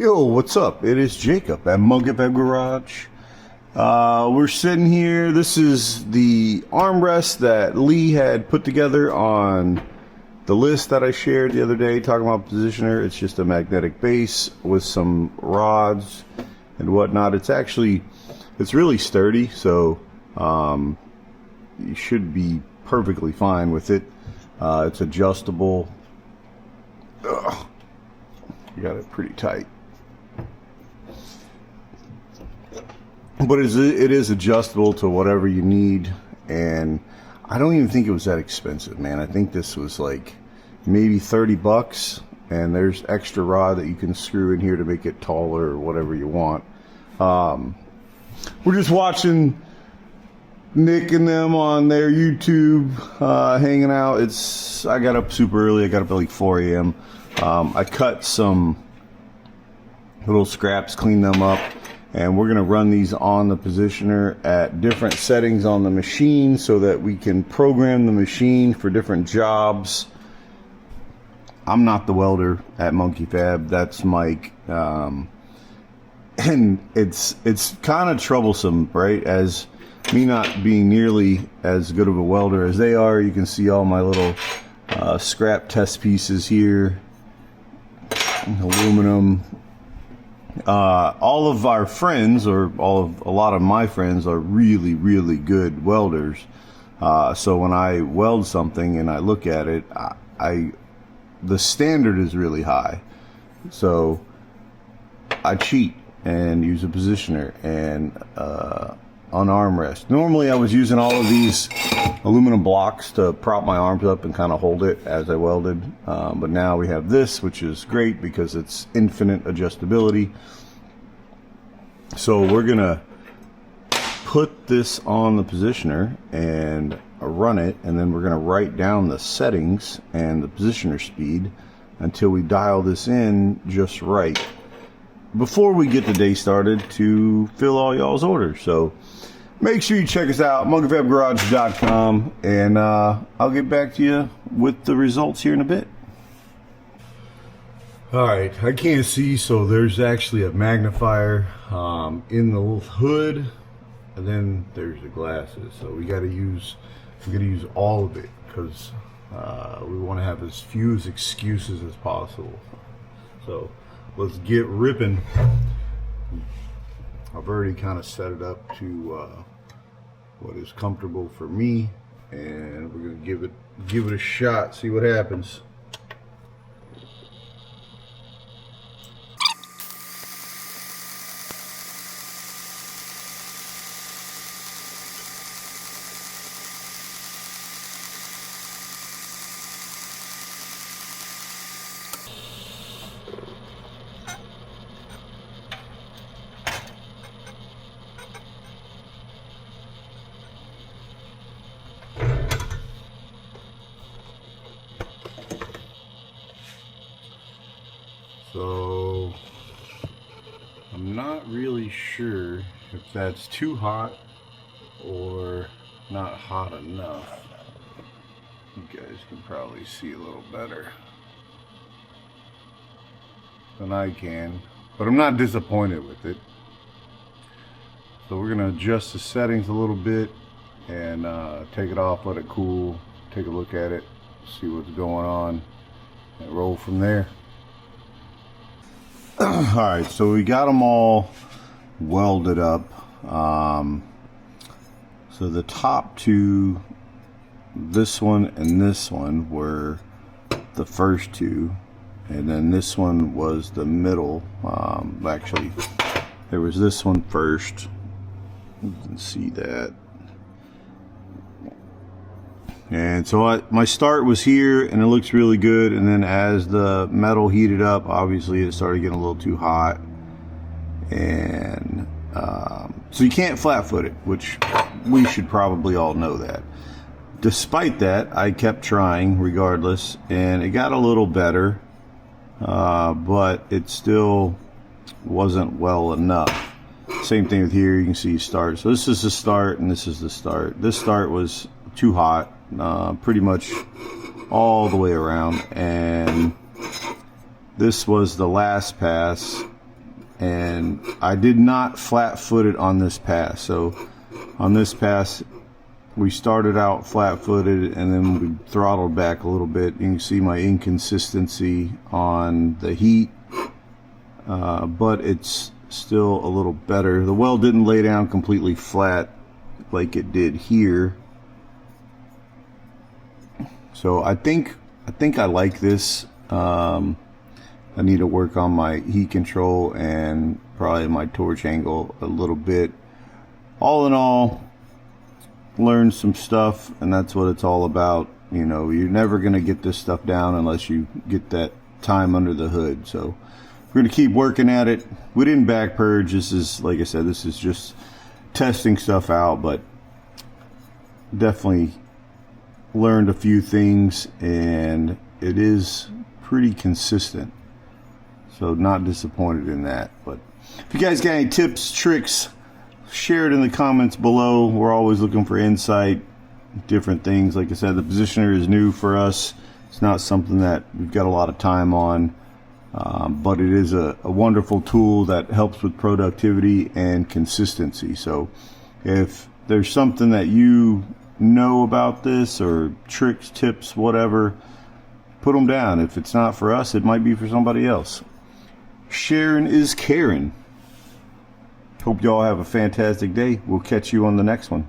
Yo, what's up? It is Jacob at Vevor Garage. We're sitting here. This is the armrest that Lee had put together on the list that I shared the other day talking about positioner. It's just a magnetic base with some rods and whatnot. It's really sturdy, so you should be perfectly fine with it. It's adjustable. Ugh. You got it pretty tight. But it is adjustable to whatever you need, and I don't even think it was that expensive, man. I think this was like maybe 30 bucks, and there's extra rod that you can screw in here to make it taller or whatever you want. We're just watching Nick and them on their YouTube, hanging out. I got up super early. I got up at like 4 a.m. I cut some little scraps, cleaned them up, and we're going to run these on the positioner at different settings on the machine so that we can program the machine for different jobs. I'm not the welder at Monkey Fab, that's Mike. And it's kind of troublesome, right? As me not being nearly as good of a welder as they are, you can see all my little scrap test pieces here, aluminum. All of our friends, or a lot of my friends, are really, really good welders. So when I weld something and I look at it, the standard is really high. So I cheat and use a positioner and an armrest. Normally I was using all of these aluminum blocks to prop my arms up and kind of hold it as I welded, but now we have this, which is great because it's infinite adjustability. So we're gonna put this on the positioner and run it, and then we're gonna write down the settings and the positioner speed until we dial this in just right before we get the day started to fill all y'all's orders. So make sure you check us out, monkeyfabgarage.com, and I'll get back to you with the results here in a bit. Alright, I can't see, so there's actually a magnifier in the hood, and then there's the glasses. So we gotta use all of it because we want to have as few excuses as possible. So let's get ripping. I've already kind of set it up to what is comfortable for me, and we're gonna give it a shot, see what happens. So I'm not really sure if that's too hot or not hot enough. You guys can probably see a little better than I can, but I'm not disappointed with it. So we're gonna adjust the settings a little bit and take it off, let it cool, take a look at it, see what's going on, and roll from there. Alright, so we got them all welded up. So the top two, this one and this one, were the first two, and then this one was the middle. Actually, there was this one first. You can see that. And so my start was here, and it looks really good, and then as the metal heated up, obviously it started getting a little too hot, and so you can't flat foot it, which we should probably all know that. Despite that, I kept trying regardless, and it got a little better, but it still wasn't well enough. Same thing with here, you can see start. So this is the start, and this is the start. This start was too hot, pretty much all the way around, and this was the last pass, and I did not flat foot it on this pass. So on this pass, we started out flat footed and then we throttled back a little bit. You can see my inconsistency on the heat, but it's still a little better. The weld didn't lay down completely flat like it did here. So I think I like this. I need to work on my heat control and probably my torch angle a little bit. All in all, learn some stuff, and that's what it's all about. You know, you're never going to get this stuff down unless you get that time under the hood. So we're going to keep working at it. We didn't back purge. This is, like I said, this is just testing stuff out, but definitely learned a few things, and it is pretty consistent. So not disappointed in that. But if you guys got any tips, tricks, share it in the comments below. We're always looking for insight, different things. Like I said, the positioner is new for us. It's not something that we've got a lot of time on, but it is a wonderful tool that helps with productivity and consistency. So if there's something that you know about this, or tricks, tips, whatever, put them down. If it's not for us, it might be for somebody else. Sharing is caring. Hope y'all have a fantastic day. We'll catch you on the next one.